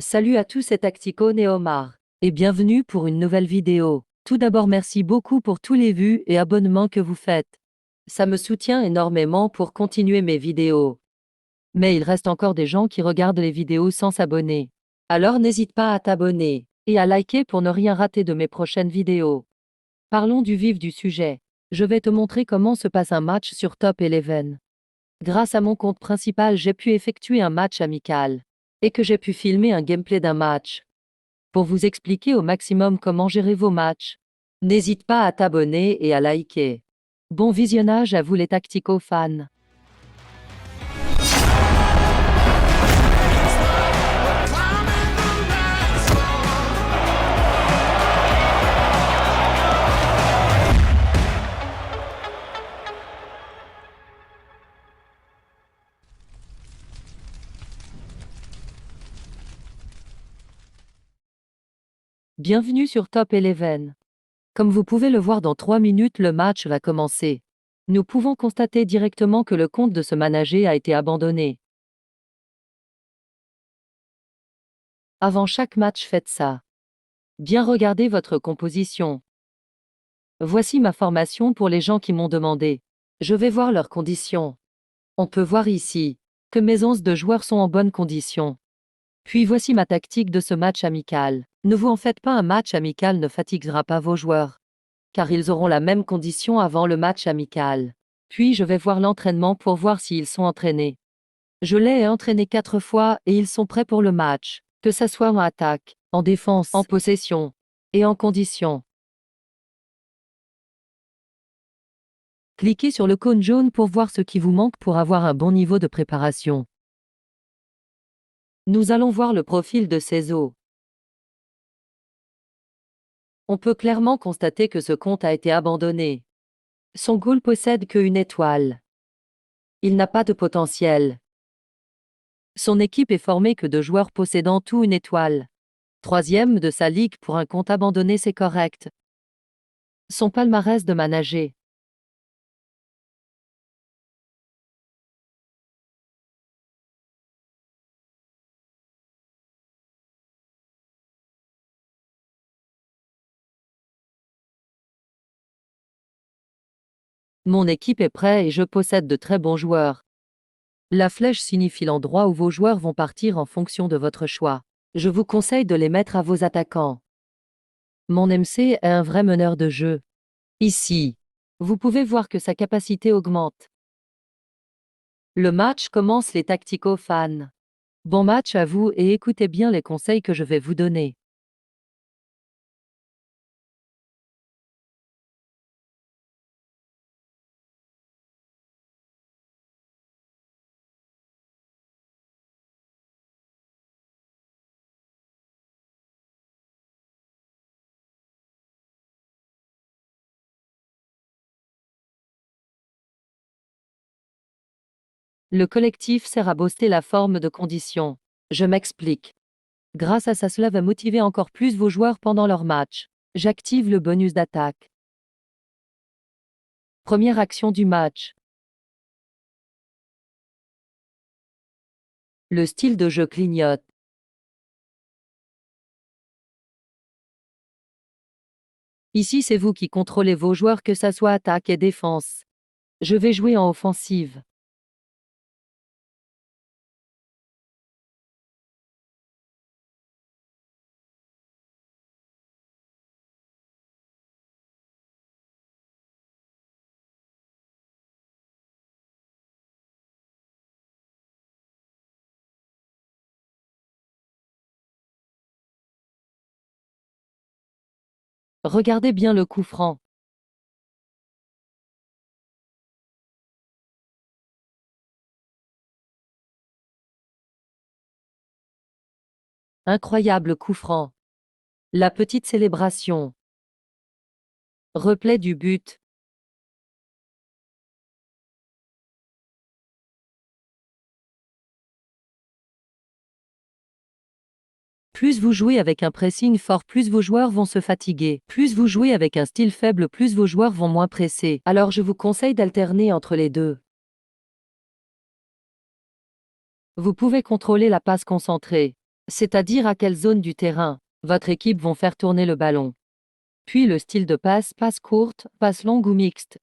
Salut à tous, c'est Tacticone et Omar, et bienvenue pour une nouvelle vidéo. Tout d'abord, merci beaucoup pour tous les vues et abonnements que vous faites. Ça me soutient énormément pour continuer mes vidéos. Mais il reste encore des gens qui regardent les vidéos sans s'abonner. Alors n'hésite pas à t'abonner et à liker pour ne rien rater de mes prochaines vidéos. Parlons du vif du sujet. Je vais te montrer comment se passe un match sur Top Eleven. Grâce à mon compte principal, j'ai pu effectuer un match amical et que j'ai pu filmer un gameplay d'un match. Pour vous expliquer au maximum comment gérer vos matchs, n'hésite pas à t'abonner et à liker. Bon visionnage à vous les tactico fans. Bienvenue sur Top Eleven. Comme vous pouvez le voir, dans 3 minutes, le match va commencer. Nous pouvons constater directement que le compte de ce manager a été abandonné. Avant chaque match, faites ça. Bien regarder votre composition. Voici ma formation pour les gens qui m'ont demandé. Je vais voir leurs conditions. On peut voir ici que mes 11 de joueurs sont en bonne condition. Puis voici ma tactique de ce match amical. Ne vous en faites pas, un match amical ne fatiguera pas vos joueurs, car ils auront la même condition avant le match amical. Puis je vais voir l'entraînement pour voir s'ils sont entraînés. Je les ai entraînés 4 fois et ils sont prêts pour le match, que ça soit en attaque, en défense, en possession et en condition. Cliquez sur le cône jaune pour voir ce qui vous manque pour avoir un bon niveau de préparation. Nous allons voir le profil de ces os. On peut clairement constater que ce compte a été abandonné. Son goal possède qu'une étoile. Il n'a pas de potentiel. Son équipe est formée que de joueurs possédant tout une étoile. Troisième de sa ligue pour un compte abandonné, c'est correct. Son palmarès de manager. Mon équipe est prête et je possède de très bons joueurs. La flèche signifie l'endroit où vos joueurs vont partir en fonction de votre choix. Je vous conseille de les mettre à vos attaquants. Mon MC est un vrai meneur de jeu. Ici, vous pouvez voir que sa capacité augmente. Le match commence, les tactico fans. Bon match à vous et écoutez bien les conseils que je vais vous donner. Le collectif sert à booster la forme de condition. Je m'explique. Grâce à ça, cela va motiver encore plus vos joueurs pendant leur match. J'active le bonus d'attaque. Première action du match. Le style de jeu clignote. Ici, c'est vous qui contrôlez vos joueurs, que ça soit attaque et défense. Je vais jouer en offensive. Regardez bien le coup franc. Incroyable coup franc. La petite célébration. Replay du but. Plus vous jouez avec un pressing fort, plus vos joueurs vont se fatiguer. Plus vous jouez avec un style faible, plus vos joueurs vont moins presser. Alors je vous conseille d'alterner entre les deux. Vous pouvez contrôler la passe concentrée. C'est-à-dire à quelle zone du terrain votre équipe vont faire tourner le ballon. Puis le style de passe, passe courte, passe longue ou mixte.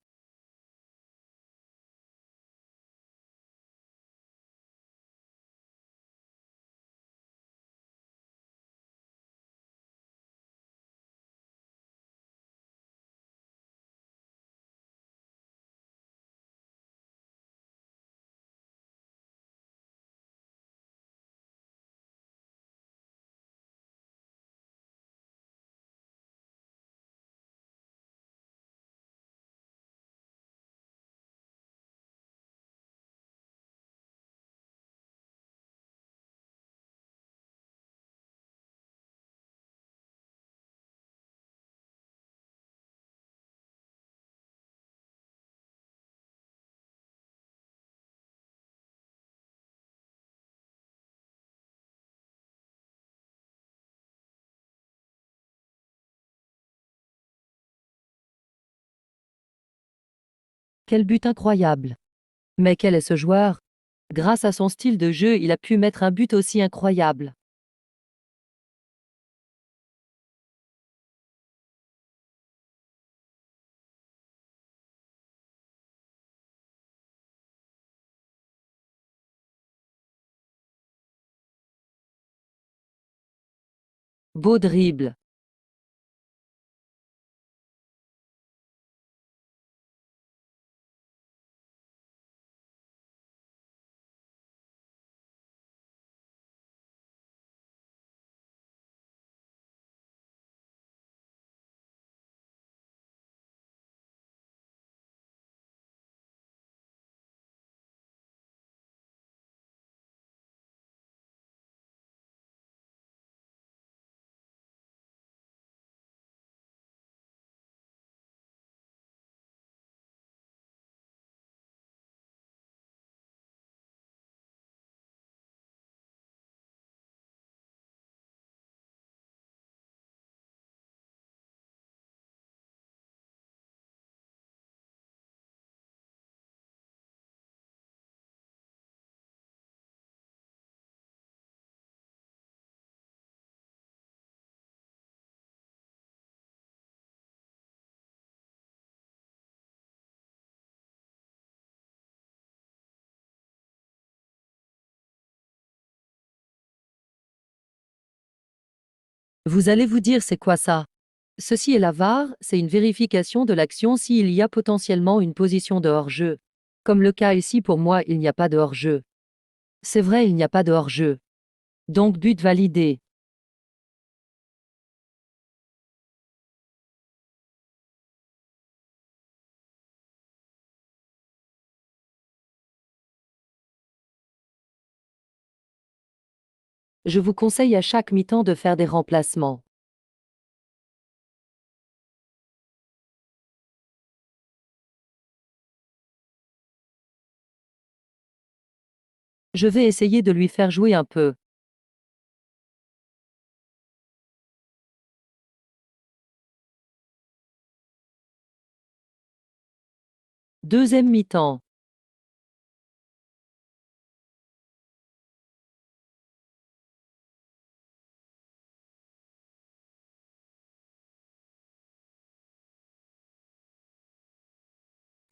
Quel but incroyable! Mais quel est ce joueur? Grâce à son style de jeu, il a pu mettre un but aussi incroyable. Beau dribble. Vous allez vous dire c'est quoi ça? Ceci est la VAR, c'est une vérification de l'action s'il y a potentiellement une position de hors-jeu. Comme le cas ici pour moi, il n'y a pas de hors-jeu. C'est vrai, il n'y a pas de hors-jeu. Donc but validé. Je vous conseille à chaque mi-temps de faire des remplacements. Je vais essayer de lui faire jouer un peu. Deuxième mi-temps.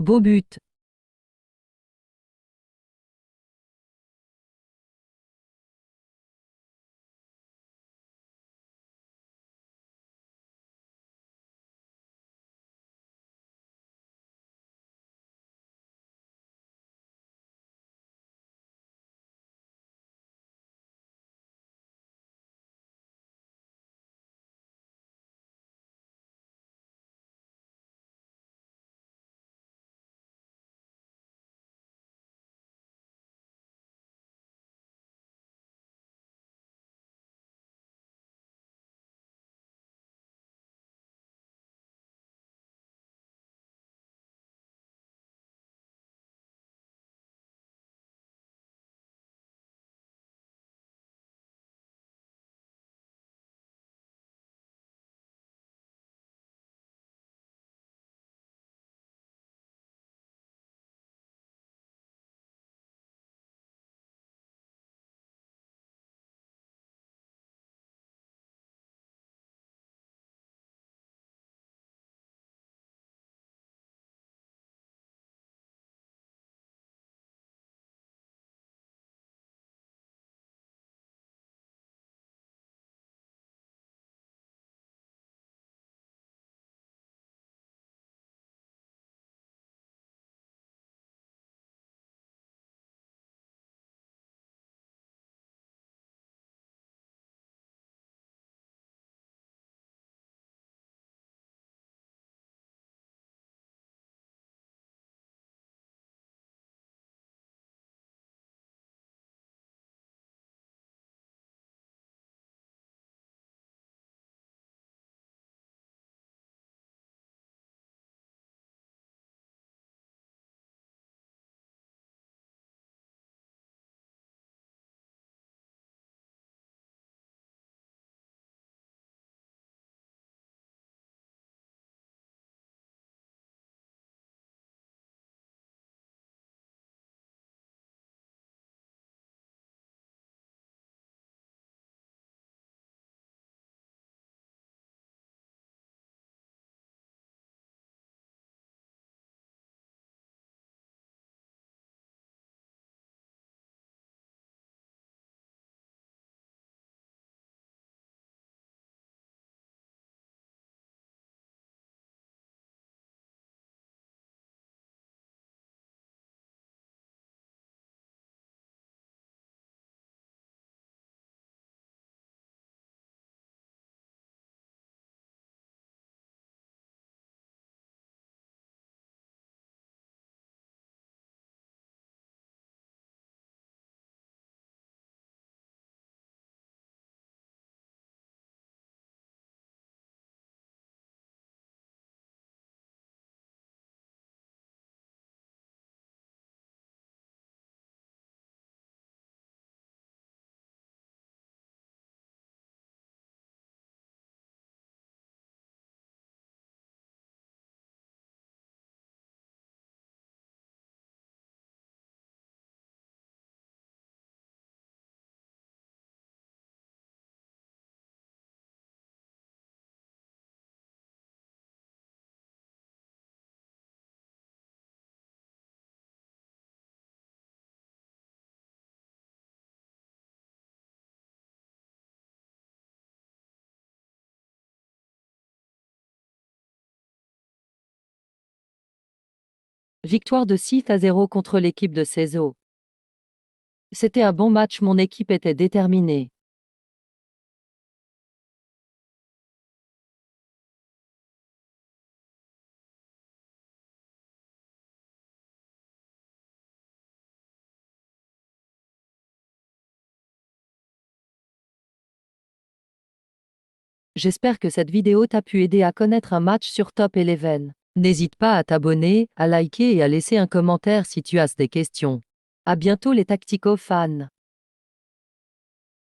Beau but. Victoire de 6-0 contre l'équipe de Cezo. C'était un bon match, mon équipe était déterminée. J'espère que cette vidéo t'a pu aider à connaître un match sur Top Eleven. N'hésite pas à t'abonner, à liker et à laisser un commentaire si tu as des questions. À bientôt les Tactico fans.